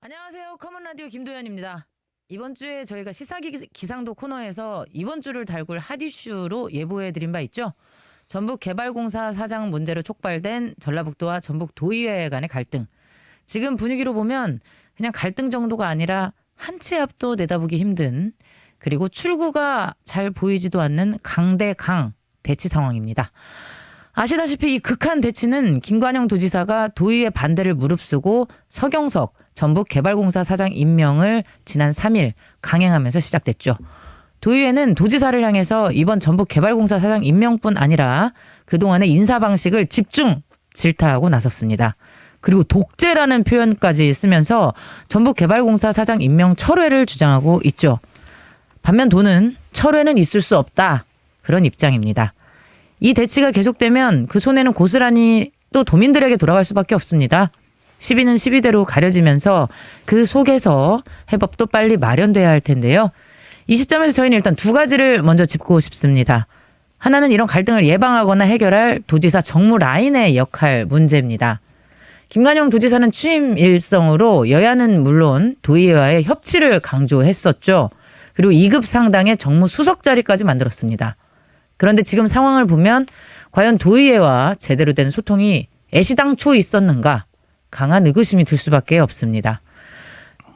안녕하세요. 커먼라디오 김도현입니다. 이번 주에 저희가 시사기상도 코너에서 이번 주를 달굴 핫이슈로 예보해드린 바 있죠. 전북개발공사 사장 문제로 촉발된 전라북도와 전북도의회 간의 갈등. 지금 분위기로 보면 그냥 갈등 정도가 아니라 한 치 앞도 내다보기 힘든, 그리고 출구가 잘 보이지도 않는 강대강 대치 상황입니다. 아시다시피 이 극한 대치는 김관영 도지사가 도의회 반대를 무릅쓰고 서경석 전북개발공사 사장 임명을 지난 3일 강행하면서 시작됐죠. 도의회는 도지사를 향해서 이번 전북개발공사 사장 임명뿐 아니라 그동안의 인사 방식을 집중 질타하고 나섰습니다. 그리고 독재라는 표현까지 쓰면서 전북개발공사 사장 임명 철회를 주장하고 있죠. 반면 도는 철회는 있을 수 없다, 그런 입장입니다. 이 대치가 계속되면 그 손해는 고스란히 또 도민들에게 돌아갈 수밖에 없습니다. 시비는 시비대로 가려지면서 그 속에서 해법도 빨리 마련돼야 할 텐데요. 이 시점에서 저희는 일단 두 가지를 먼저 짚고 싶습니다. 하나는 이런 갈등을 예방하거나 해결할 도지사 정무 라인의 역할 문제입니다. 김관영 도지사는 취임 일성으로 여야는 물론 도의회와의 협치를 강조했었죠. 그리고 2급 상당의 정무 수석 자리까지 만들었습니다. 그런데 지금 상황을 보면 과연 도의회와 제대로 된 소통이 애시당초 있었는가, 강한 의구심이 들 수밖에 없습니다.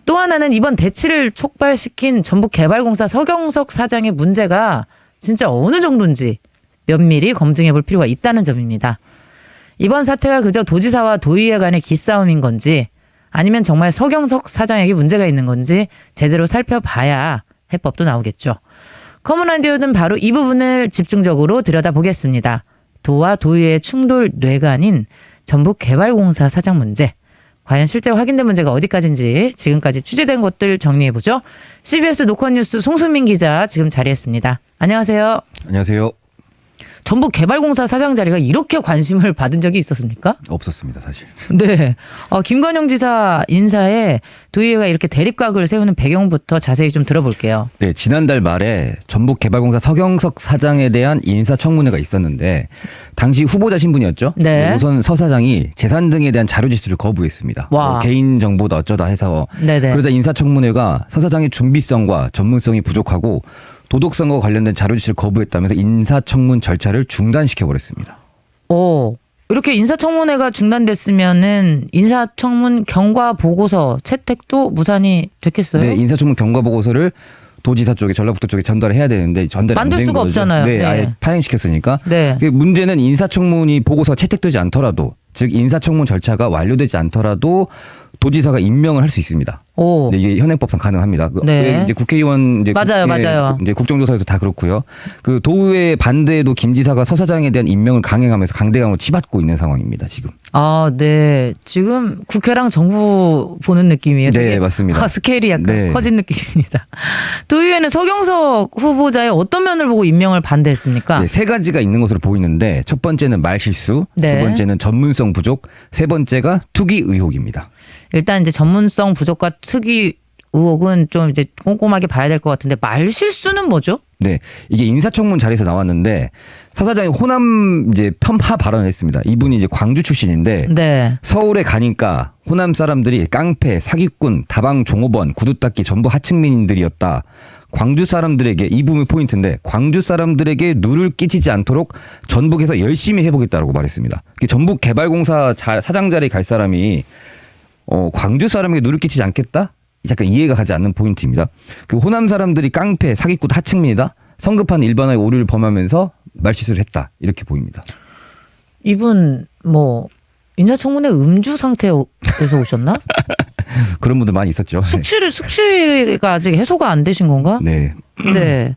또 하나는 이번 대치를 촉발시킨 전북개발공사 서경석 사장의 문제가 진짜 어느 정도인지 면밀히 검증해 볼 필요가 있다는 점입니다. 이번 사태가 그저 도지사와 도의회 간의 기싸움인 건지, 아니면 정말 서경석 사장에게 문제가 있는 건지 제대로 살펴봐야 해법도 나오겠죠. 커먼라디오는 바로 이 부분을 집중적으로 들여다보겠습니다. 도와 도의회의 충돌 뇌관인 전북개발공사 사장 문제. 과연 실제 확인된 문제가 어디까지인지 지금까지 취재된 것들 정리해보죠. CBS 노컷뉴스 송승민 기자 지금 자리했습니다. 안녕하세요. 안녕하세요. 전북개발공사 사장 자리가 이렇게 관심을 받은 적이 있었습니까? 없었습니다, 사실. 네. 김관영 지사 인사에 도의회가 이렇게 대립각을 세우는 배경부터 자세히 좀 들어볼게요. 네, 지난달 말에 전북개발공사 서경석 사장에 대한 인사청문회가 있었는데 당시 후보자 신분이었죠. 네. 우선 서 사장이 재산 등에 대한 자료 제출을 거부했습니다. 개인 정보다 어쩌다 해서. 네네. 그러자 인사청문회가 서 사장의 준비성과 전문성이 부족하고 도덕성과 관련된 자료 제출을 거부했다면서 인사청문 절차를 중단시켜버렸습니다. 이렇게 인사청문회가 중단됐으면은 인사청문 경과 보고서 채택도 무산이 됐겠어요? 네, 인사청문 경과 보고서를 도지사 쪽에, 전라북도 쪽에 전달해야 되는데 전달 안 된 거죠. 만들 수가 없잖아요. 네, 네. 아예 파행시켰으니까. 네. 문제는 인사청문이 보고서 채택되지 않더라도, 즉 인사청문 절차가 완료되지 않더라도 도지사가 임명을 할 수 있습니다. 네, 이게 현행법상 가능합니다. 네. 이제 국회의원 맞아요. 이제 국정조사에서 다 그렇고요. 그 도의회 반대에도 김 지사가 서 사장에 대한 임명을 강행하면서 강대강으로 치받고 있는 상황입니다, 지금. 네. 지금 국회랑 정부 보는 느낌이에요. 네, 맞습니다. 스케일이 약간 커진 느낌입니다. 도의회는 서경석 후보자의 어떤 면을 보고 임명을 반대했습니까? 네, 세 가지가 있는 것으로 보이는데, 첫 번째는 말실수, 네. 두 번째는 전문성 부족, 세 번째가 투기 의혹입니다. 일단 이제 전문성 부족과 특이 의혹은 좀 이제 꼼꼼하게 봐야 될 것 같은데, 말실수는 뭐죠? 네, 이게 인사청문 자리에서 나왔는데 서 사장이 호남 이제 편파 발언을 했습니다. 이분이 이제 광주 출신인데 네. 서울에 가니까 호남 사람들이 깡패, 사기꾼, 다방 종업원, 구두닦기 전부 하층민들이었다. 광주 사람들에게, 이 부분이 포인트인데, 광주 사람들에게 누를 끼치지 않도록 전북에서 열심히 해보겠다라고 말했습니다. 전북개발공사 사장 자리에 갈 사람이 광주 사람에게 누를 끼치지 않겠다? 약간 이해가 가지 않는 포인트입니다. 그 호남 사람들이 깡패, 사기꾼, 하층민이다. 성급한 일반화의 오류를 범하면서 말실수를 했다. 이렇게 보입니다. 이분 인사청문회 음주 상태에서 오셨나? 그런 분들 많이 있었죠. 숙취가 아직 해소가 안 되신 건가? 네. 네.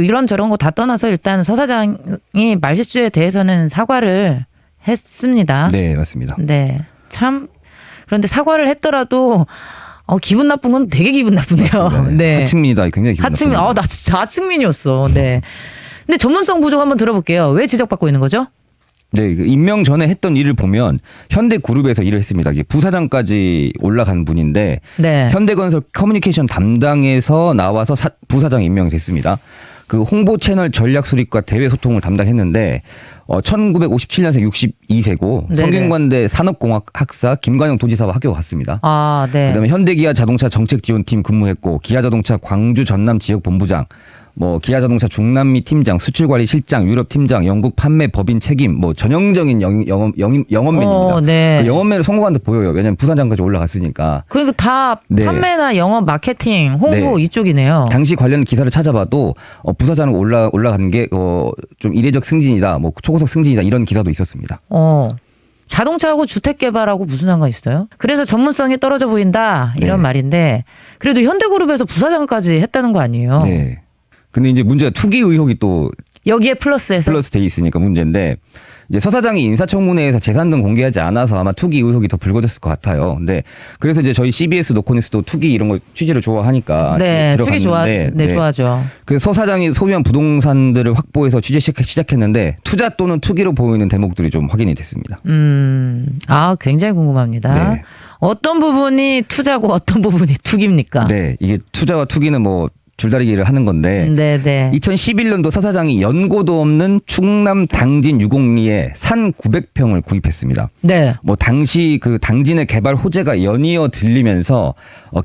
이런 저런 거 다 떠나서 일단 서 사장이 말실수에 대해서는 사과를 했습니다. 네, 맞습니다. 네. 참, 그런데 사과를 했더라도 기분 나쁜 건 되게 기분 나쁘네요. 네. 하층민이다. 굉장히 기분 나쁘네요. 나 진짜 하층민이었어. 네. 근데 전문성 부족 한번 들어볼게요. 왜 지적받고 있는 거죠? 네, 임명 전에 했던 일을 보면 현대그룹에서 일을 했습니다. 이게 부사장까지 올라간 분인데, 네. 현대건설 커뮤니케이션 담당에서 나와서 부사장 임명이 됐습니다. 그 홍보 채널 전략 수립과 대외 소통을 담당했는데 1957년생 62세고 네네. 성균관대 산업공학 학사 김관영 도지사와 학교 갔습니다. 아, 네. 그다음에 현대기아 자동차 정책지원팀 근무했고 기아자동차 광주 전남 지역 본부장, 뭐 기아자동차 중남미 팀장, 수출관리실장, 유럽 팀장, 영국 판매 법인 책임, 뭐 전형적인 영업맨입니다. 네. 그 영업맨을 성공한 듯 보여요. 왜냐하면 부사장까지 올라갔으니까. 그러니까 다 네. 판매나 영업, 마케팅, 홍보 네. 이쪽이네요. 당시 관련 기사를 찾아봐도 부사장 올라가는 게 좀 이례적 승진이다, 뭐 초고속 승진이다 이런 기사도 있었습니다. 자동차하고 주택 개발하고 무슨 상관 있어요? 그래서 전문성이 떨어져 보인다 이런 네. 말인데 그래도 현대그룹에서 부사장까지 했다는 거 아니에요? 네. 근데 이제 문제가 투기 의혹이 또 여기에 플러스해서 플러스 돼 있으니까 문제인데 이제 서 사장이 인사청문회에서 재산 등 공개하지 않아서 아마 투기 의혹이 더 불거졌을 것 같아요. 근데 그래서 이제 저희 CBS 노코니스도 투기 이런 거 취재를 좋아하니까 네, 투기 들어갔는데 좋아하죠. 그래서 서 사장이 소유한 부동산들을 확보해서 취재 시작했는데 투자 또는 투기로 보이는 대목들이 좀 확인이 됐습니다. 굉장히 궁금합니다. 네. 어떤 부분이 투자고 어떤 부분이 투기입니까? 네, 이게 투자와 투기는 뭐 줄다리기를 하는 건데 네. 2011년도 서 사장이 연고도 없는 충남 당진 유곡리에 산 900평을 구입했습니다. 네. 뭐 당시 그 당진의 개발 호재가 연이어 들리면서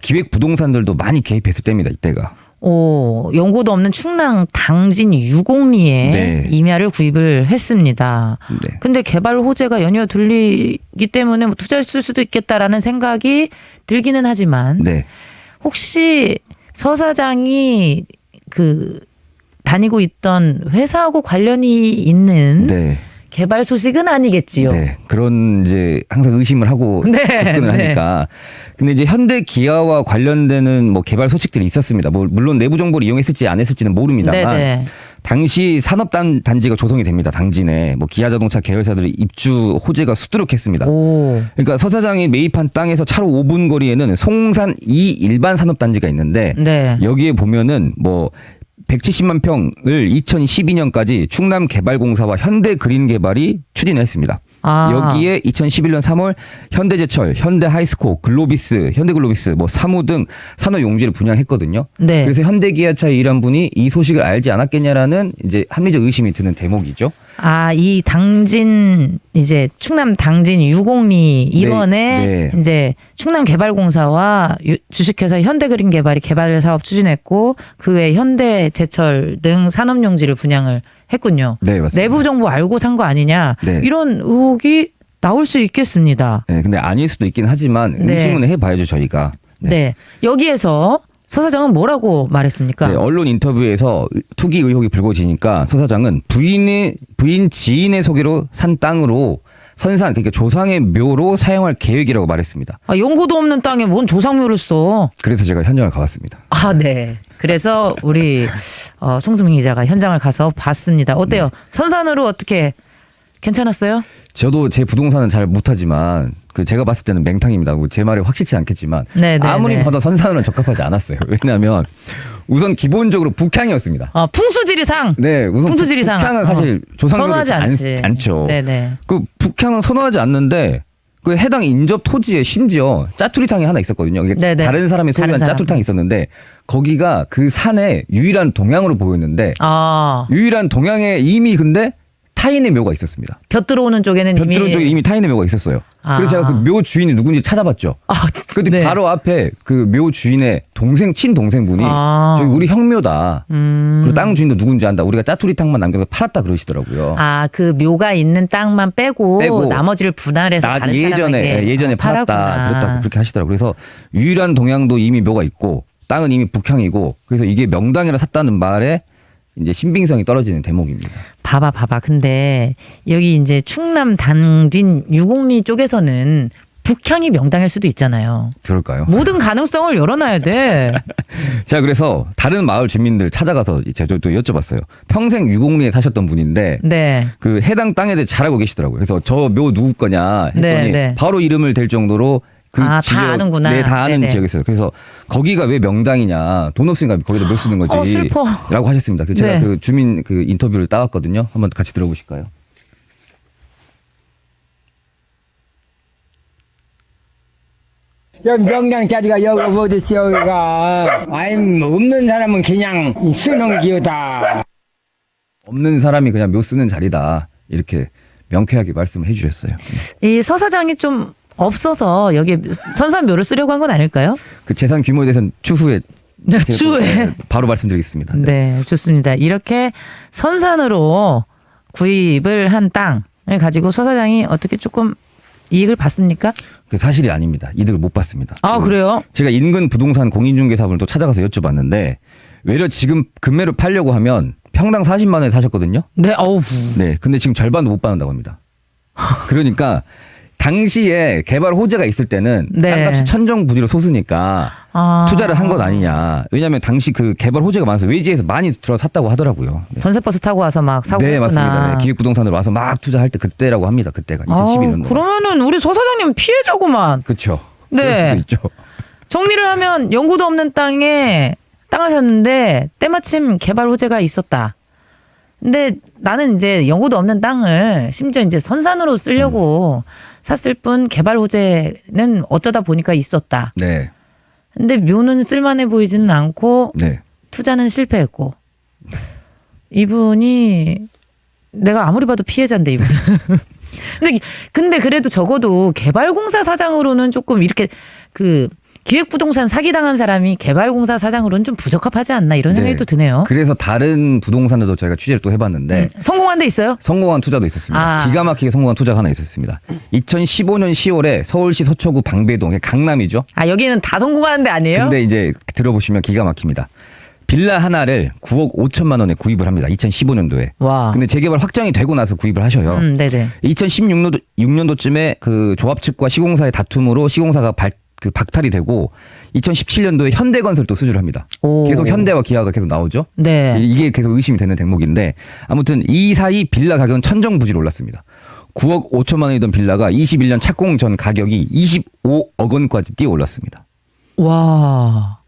기획 부동산들도 많이 개입했을 때입니다. 이때가. 연고도 없는 충남 당진 유곡리에 네. 임야를 구입을 했습니다. 네. 근데 개발 호재가 연이어 들리기 때문에 뭐 투자했을 수도 있겠다라는 생각이 들기는 하지만 네. 혹시 서 사장이 그 다니고 있던 회사하고 관련이 있는 네. 개발 소식은 아니겠지요. 네. 그런 이제 항상 의심을 하고 네, 접근을 네. 하니까. 근데 이제 현대 기아와 관련되는 뭐 개발 소식들이 있었습니다. 뭐 물론 내부 정보를 이용했을지 안 했을지는 모릅니다만 네네. 당시 산업단지가 조성이 됩니다. 당진에 뭐 기아자동차 계열사들의 입주 호재가 수두룩했습니다. 그러니까 서 사장이 매입한 땅에서 차로 5분 거리에는 송산 2 일반 산업단지가 있는데 네. 여기에 보면은 뭐 170만 평을 2012년까지 충남개발공사와 현대그린개발이 추진했습니다. 여기에 2011년 3월 현대제철, 현대하이스코, 글로비스, 현대글로비스, 뭐 사무 등 산업용지를 분양했거든요. 네. 그래서 현대기아차의 일한 분이 이 소식을 알지 않았겠냐라는 이제 합리적 의심이 드는 대목이죠. 이 당진 이제 충남 당진 유곡리 이번에 네. 이제 충남개발공사와 주식회사 현대그린개발이 개발 사업 추진했고 그 외 현대제철 등 산업용지를 분양을 했군요. 네, 맞습니다. 내부 정보 알고 산 거 아니냐 네. 이런 의혹이 나올 수 있겠습니다. 네, 근데 아닐 수도 있긴 하지만 의심은 해봐야죠 저희가. 네. 여기에서 서 사장은 뭐라고 말했습니까? 네, 언론 인터뷰에서 투기 의혹이 불거지니까 서 사장은 부인 지인의 소개로 산 땅으로 선산, 그러니까 조상의 묘로 사용할 계획이라고 말했습니다. 연고도 없는 땅에 뭔 조상묘를 써? 그래서 제가 현장을 가봤습니다. 네. 그래서 우리 송수민 기자가 현장을 가서 봤습니다. 어때요? 선산으로 어떻게 괜찮았어요? 저도 제 부동산은 잘 못하지만 제가 봤을 때는 맹탕입니다. 제 말이 확실치 않겠지만 아무리 봐도 선산으로는 적합하지 않았어요. 왜냐하면 우선 기본적으로 북향이었습니다. 풍수지리상. 네, 우선 풍수지리상. 북향은 사실 조상묘를 선호하지 않죠. 네네. 그 북향은 선호하지 않는데 그 해당 인접 토지에 심지어 짜투리탕이 하나 있었거든요. 이게 네네. 다른 사람이 소유한 짜투리탕이 있었는데 거기가 그 산의 유일한 동향으로 보였는데 유일한 동향에 이미 근데 타인의 묘가 있었습니다. 볕 들어오는 쪽에는 볕 들어오는 쪽에 이미 타인의 묘가 있었어요. 그래서 제가 그 묘 주인이 누군지 찾아봤죠. 근데 네. 바로 앞에 그 묘 주인의 친동생분이 저기 우리 형묘다. 그리고 땅 주인도 누군지 안다. 우리가 짜투리탕만 남겨서 팔았다 그러시더라고요. 그 묘가 있는 땅만 빼고 나머지를 분할해서 다른 예전에 팔았다. 그렇다고 그렇게 하시더라고요. 그래서 유일한 동향도 이미 묘가 있고 땅은 이미 북향이고 그래서 이게 명당이라 샀다는 말에 이제 신빙성이 떨어지는 대목입니다. 봐봐. 근데 여기 이제 충남 당진 유곡리 쪽에서는 북향이 명당일 수도 있잖아요. 그럴까요? 모든 가능성을 열어놔야 돼. 제가 그래서 다른 마을 주민들 찾아가서 제가 또 여쭤봤어요. 평생 유곡리에 사셨던 분인데 네. 그 해당 땅에 대해 잘 알고 계시더라고요. 그래서 저 묘 누구 거냐 했더니 네. 바로 이름을 댈 정도로 그 지역, 다 아는구나. 네, 다 아는 네네. 지역이었어요. 그래서 거기가 왜 명당이냐, 돈 없으니까 거기다 묘 쓰는 거지. 슬퍼. 라고 하셨습니다. 그래서 제가 네. 그 주민 그 인터뷰를 따왔거든요. 한번 같이 들어보실까요? 여기 명량자리가 여기 어디 있어 여기가. 아니 없는 사람은 그냥 쓰는 기여다. 없는 사람이 그냥 묘 쓰는 자리다. 이렇게 명쾌하게 말씀을 해주셨어요. 이 서사장이 좀 없어서 여기 선산묘를 쓰려고 한 건 아닐까요? 그 재산 규모에 대해서는 추후에 네, 제가 추후에. 바로 말씀드리겠습니다. 네, 좋습니다. 이렇게 선산으로 구입을 한 땅을 가지고 서사장이 어떻게 조금 이익을 봤습니까? 그 사실이 아닙니다. 이득을 못 봤습니다. 아, 그래요? 제가 인근 부동산 공인중개사분을 또 찾아가서 여쭤봤는데 외려 지금 금매로 팔려고 하면 평당 40만 원에 사셨거든요. 네, 어우. 네, 근데 지금 절반도 못 받는다고 합니다. 그러니까 당시에 개발 호재가 있을 때는 네. 땅값이 천정부지로 솟으니까 아. 투자를 한 것 아니냐. 왜냐하면 당시 그 개발 호재가 많아서 외지에서 많이 들어 샀다고 하더라고요. 네. 전세버스 타고 와서 막 사고 네, 했구나. 맞습니다. 네, 기획부동산으로 와서 막 투자할 때 그때라고 합니다. 그때가 2012년도. 그러면은 우리 서 사장님 피해자구만. 그렇죠. 네. 그럴 수도 있죠. 정리를 하면 연고도 없는 땅에 땅을 샀는데 때마침 개발 호재가 있었다. 근데 나는 이제 연고도 없는 땅을 심지어 이제 선산으로 쓰려고 샀을 뿐 개발 호재는 어쩌다 보니까 있었다. 네, 근데 묘는 쓸만해 보이지는 않고 네. 투자는 실패했고 이분이 내가 아무리 봐도 피해자인데 이분은. 근데 그래도 적어도 개발공사 사장으로는 조금 이렇게 그 기획부동산 사기당한 사람이 개발공사 사장으로는 좀 부적합하지 않나 이런 생각이 네. 또 드네요. 그래서 다른 부동산에도 저희가 취재를 또 해봤는데 성공한 데 있어요? 성공한 투자도 있었습니다. 아. 기가 막히게 성공한 투자가 하나 있었습니다. 2015년 10월에 서울시 서초구 방배동, 강남이죠. 아 여기는 다 성공하는 데 아니에요? 근데 이제 들어보시면 기가 막힙니다. 빌라 하나를 9억 5천만 원에 구입을 합니다. 2015년도에. 와. 근데 재개발 확정이 되고 나서 구입을 하셔요. 네네. 2016년도쯤에 그 조합 측과 시공사의 다툼으로 시공사가 박탈이 되고 2017년도에 현대건설 또 수주를 합니다. 오. 계속 현대와 기아가 계속 나오죠. 네. 이게 계속 의심이 되는 대목인데 아무튼 이 사이 빌라 가격은 천정부지로 올랐습니다. 9억 5천만 원이던 빌라가 21년 착공 전 가격이 25억 원까지 뛰어 올랐습니다. 와.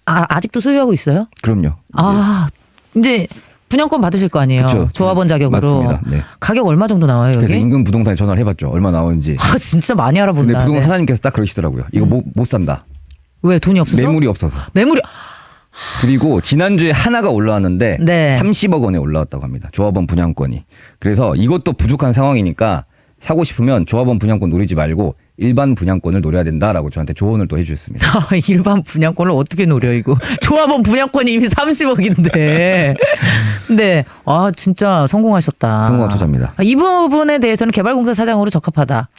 아직도 소유하고 있어요? 그럼요. 아 이제 분양권 받으실 거 아니에요? 그쵸. 조합원 자격으로. 맞습니다. 네. 가격 얼마 정도 나와요 여기? 그래서 인근 부동산에 전화를 해봤죠. 얼마 나오는지. 아 진짜 많이 알아본다. 근데 부동산 네. 사장님께서 딱 그러시더라고요. 이거 못 산다. 왜 돈이 없어서? 매물이 없어서. 매물이 그리고 지난주에 하나가 올라왔는데 네. 30억 원에 올라왔다고 합니다. 조합원 분양권이. 그래서 이것도 부족한 상황이니까 사고 싶으면 조합원 분양권 노리지 말고 일반 분양권을 노려야 된다라고 저한테 조언을 또 해주셨습니다. 일반 분양권을 어떻게 노려 이거? 조합원 분양권이 이미 30억인데. 네. 아 진짜 성공하셨다. 성공한 투자입니다. 이 부분에 대해서는 개발공사 사장으로 적합하다.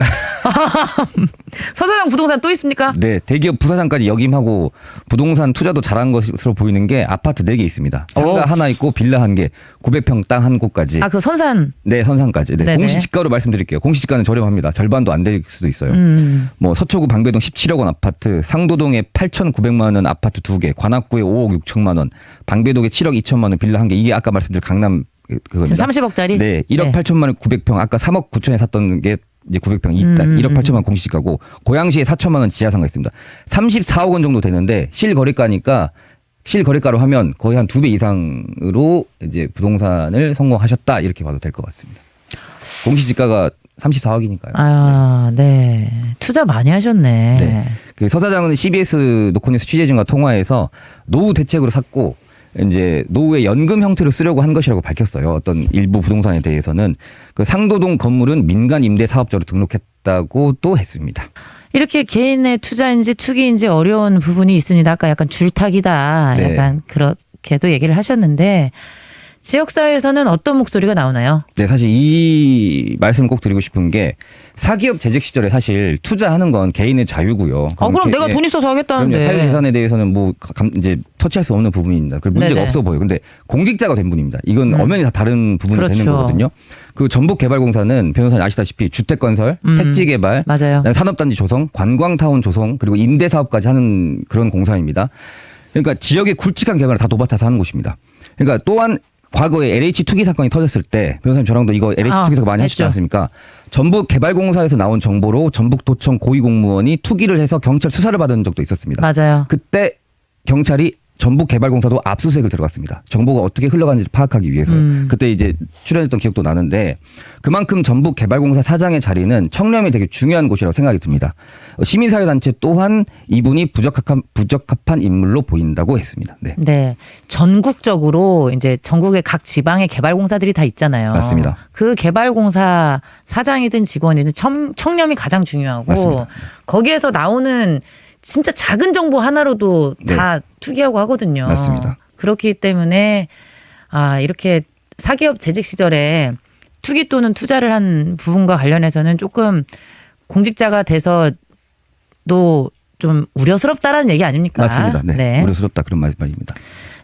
서사장 부동산 또 있습니까? 네, 대기업 부사장까지 역임하고 부동산 투자도 잘한 것으로 보이는 게 아파트 4개 있습니다. 상가 하나 있고 빌라 1개, 900평 땅 한 곳까지. 아 그 선산. 네, 선상까지. 네. 네네. 공시지가로 말씀드릴게요. 공시지가는 저렴합니다. 절반도 안 될 수도 있어요. 뭐 서초구 방배동 17억 원 아파트, 상도동에 8,900만 원 아파트 2개, 관악구에 5억 6천만 원, 방배동에 7억 2천만 원 빌라 1개. 이게 아까 말씀드린 강남 그겁니다. 지금 30억짜리? 네, 1억 8천만 원 900평. 아까 3억 9천에 샀던 게 이제 900평 1억 8천만 원 공시지가고 고양시에 4천만 원 지하상가 있습니다. 34억 원 정도 되는데 실거래가로 하면 거의 한 2배 이상으로 이제 부동산을 성공하셨다 이렇게 봐도 될 것 같습니다. 공시지가가 34억이니까요. 아, 네. 투자 많이 하셨네. 네. 그 서 사장은 CBS 노코니스 취재진과 통화에서 노후 대책으로 샀고 이제 노후의 연금 형태로 쓰려고 한 것이라고 밝혔어요. 어떤 일부 부동산에 대해서는 그 상도동 건물은 민간 임대 사업자로 등록했다고 또 했습니다. 이렇게 개인의 투자인지 투기인지 어려운 부분이 있습니다. 아까 약간 줄타기다. 네. 약간 그렇게도 얘기를 하셨는데 지역사회에서는 어떤 목소리가 나오나요? 네, 사실 이 말씀을 꼭 드리고 싶은 게 사기업 재직 시절에 사실 투자하는 건 개인의 자유고요. 그럼 내가 돈 있어서 하겠다는데. 그럼요. 사유재산에 대해서는 뭐 이제 터치할 수 없는 부분입니다. 그 문제가 네네. 없어 보여요. 근데 공직자가 된 분입니다. 이건 엄연히 다 다른 부분이 되는 그렇죠. 거거든요. 그 전북개발공사는 변호사님 아시다시피 주택건설, 택지개발, 맞아요. 그다음에 산업단지 조성, 관광타운 조성 그리고 임대사업까지 하는 그런 공사입니다. 그러니까 지역의 굵직한 개발을 다 도맡아서 하는 곳입니다. 그러니까 또한 과거에 LH 투기 사건이 터졌을 때 변호사님 저랑도 이거 LH 투기 사건 많이 하시지 했죠. 않습니까? 전북개발공사에서 나온 정보로 전북도청 고위공무원이 투기를 해서 경찰 수사를 받은 적도 있었습니다. 맞아요. 그때 경찰이 전북개발공사도 압수수색을 들어갔습니다. 정보가 어떻게 흘러가는지 파악하기 위해서. 그때 이제 출연했던 기억도 나는데 그만큼 전북개발공사 사장의 자리는 청렴이 되게 중요한 곳이라고 생각이 듭니다. 시민사회단체 또한 이분이 부적합한 인물로 보인다고 했습니다. 네. 네. 전국적으로 이제 전국의 각 지방의 개발공사들이 다 있잖아요. 맞습니다. 그 개발공사 사장이든 직원이든 청렴이 가장 중요하고 맞습니다. 거기에서 나오는 진짜 작은 정보 하나로도 다 투기하고 하거든요. 맞습니다. 그렇기 때문에 이렇게 사기업 재직 시절에 투기 또는 투자를 한 부분과 관련해서는 조금 공직자가 돼서도 좀 우려스럽다라는 얘기 아닙니까? 맞습니다. 네. 우려스럽다 그런 말입니다.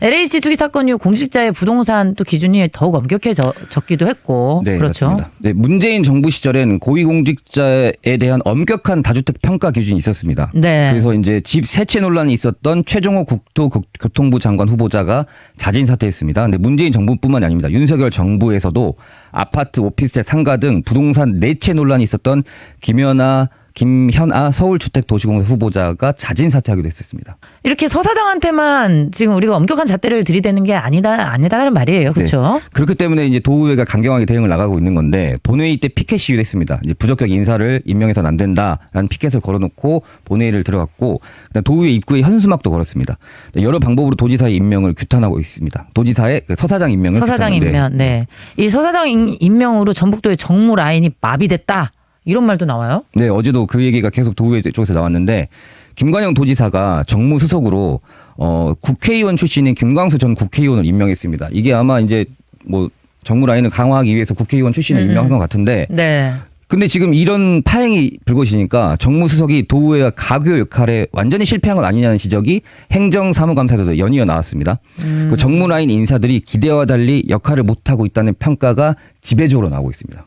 LH 투기 사건 이후 공직자의 부동산 또 기준이 더욱 엄격해졌기도 했고 네, 그렇죠. 맞습니다. 네, 문재인 정부 시절엔 고위공직자에 대한 엄격한 다주택 평가 기준이 있었습니다. 네. 그래서 이제 집 세채 논란이 있었던 최종호 국토교통부 장관 후보자가 자진 사퇴했습니다. 근데 문재인 정부뿐만이 아닙니다. 윤석열 정부에서도 아파트, 오피스텔, 상가 등 부동산 4채 논란이 있었던 김현아 서울주택도시공사 후보자가 자진 사퇴하기도 했었습니다. 이렇게 서 사장한테만 지금 우리가 엄격한 잣대를 들이대는 게 아니다라는 말이에요. 그렇죠? 네. 그렇기 때문에 이제 도의회가 강경하게 대응을 나가고 있는 건데 본회의 때 피켓 시위를 했습니다. 이제 부적격 인사를 임명해서는 안 된다라는 피켓을 걸어놓고 본회의를 들어갔고 그다음 도의회 입구에 현수막도 걸었습니다. 여러 방법으로 도지사의 임명을 규탄하고 있습니다. 도지사의 서 사장 임명을 서사장 규탄하는데 임명. 네. 이 서사장 임명으로 전북도의 정무 라인이 마비됐다. 이런 말도 나와요? 네, 어제도 그 얘기가 계속 도의회 쪽에서 나왔는데 김관영 도지사가 정무수석으로 국회의원 출신인 김광수 전 국회의원을 임명했습니다. 이게 아마 이제 뭐 정무 라인을 강화하기 위해서 국회의원 출신을 임명한 것 같은데 네. 근데 지금 이런 파행이 불거지니까 정무수석이 도의회와 가교 역할에 완전히 실패한 건 아니냐는 지적이 행정사무감사에서도 연이어 나왔습니다. 그 정무 라인 인사들이 기대와 달리 역할을 못하고 있다는 평가가 지배적으로 나오고 있습니다.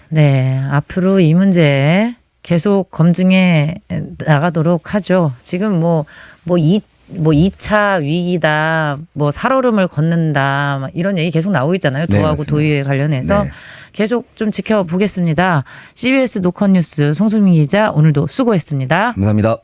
네. 앞으로 이 문제 계속 검증해 나가도록 하죠. 지금 뭐 2차 위기다, 뭐 살얼음을 걷는다, 막 이런 얘기 계속 나오고 있잖아요. 네, 도하고 맞습니다. 도의회 관련해서 네. 계속 좀 지켜보겠습니다. CBS 노컷뉴스 송수민 기자 오늘도 수고했습니다. 감사합니다.